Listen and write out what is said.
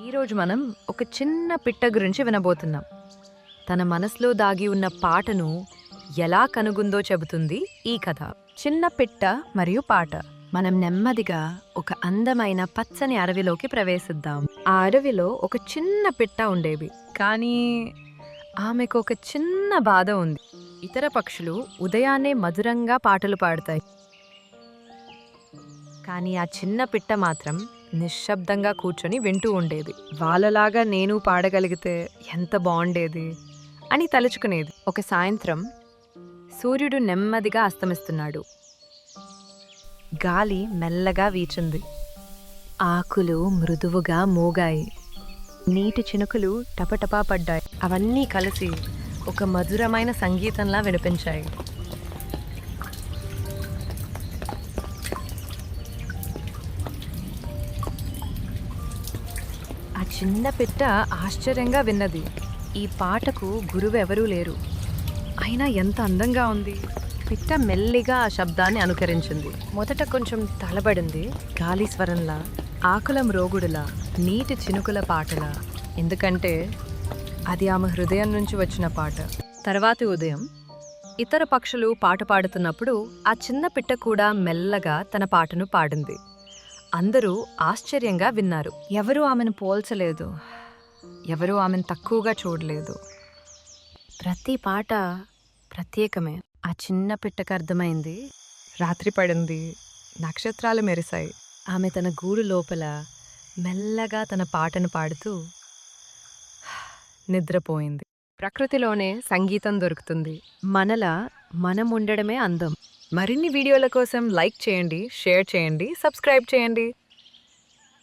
ఈరోజు మనం ఒక చిన్న పిట్ట గురించి వినబోతున్నాం. తన మనసులో దాగి ఉన్న పాటను ఎలా కనుగొందో చెబుతుంది ఈ కథ. చిన్న పిట్ట మరియు పాట. మనం నెమ్మదిగా ఒక అందమైన పచ్చని అడవిలోకి ప్రవేశిద్దాం. ఆ అడవిలో ఒక చిన్న పిట్ట ఉండేది. కానీ ఆమెకు ఒక చిన్న బాధ ఉంది. ఇతర పక్షులు ఉదయాన్నే మధురంగా పాటలు పాడతాయి, కానీ ఆ చిన్న పిట్ట మాత్రం నిశ్శబ్దంగా కూర్చొని వింటూ ఉండేది. వాళ్ళలాగా నేను పాడగలిగితే ఎంత బాగుండేది అని తలుచుకునేది. ఒక సాయంత్రం సూర్యుడు నెమ్మదిగా అస్తమిస్తున్నాడు. గాలి మెల్లగా వీచింది. ఆకులు మృదువుగా మోగాయి. నీటి చినుకులు టపటపా పడ్డాయి. అవన్నీ కలిసి ఒక మధురమైన సంగీతంలా వినిపించాయి. ఆ చిన్న పిట్ట ఆశ్చర్యంగా విన్నది. ఈ పాటకు గురువెవరూ లేరు, అయినా ఎంత అందంగా ఉంది. పిట్ట మెల్లిగా ఆ శబ్దాన్ని అనుకరించింది. మొదట కొంచెం తలబడింది. గాలి స్వరంలా, ఆకుల మ్రోగుడులా, నీటి చినుకుల పాటలా. ఎందుకంటే అది ఆమె హృదయం నుంచి వచ్చిన పాట. తర్వాతి ఉదయం ఇతర పక్షులు పాట పాడుతున్నప్పుడు ఆ చిన్న పిట్ట కూడా మెల్లగా తన పాటను పాడింది. అందరూ ఆశ్చర్యంగా విన్నారు. ఎవరూ ఆమెను పోల్చలేదు, ఎవరూ ఆమెను తక్కువగా చూడలేదు. ప్రతి పాట ప్రత్యేకమే. ఆ చిన్న పిట్టకు అర్థమైంది. రాత్రి పడింది, నక్షత్రాలు మెరిశాయి. ఆమె తన గూడు లోపల మెల్లగా తన పాటను పాడుతూ నిద్రపోయింది. ప్రకృతిలోనే సంగీతం దొరుకుతుంది. మనలా మనం ఉండడమే అందం. మరిన్ని వీడియోల కోసం లైక్ చేయండి, షేర్ చేయండి, సబ్స్క్రైబ్ చేయండి.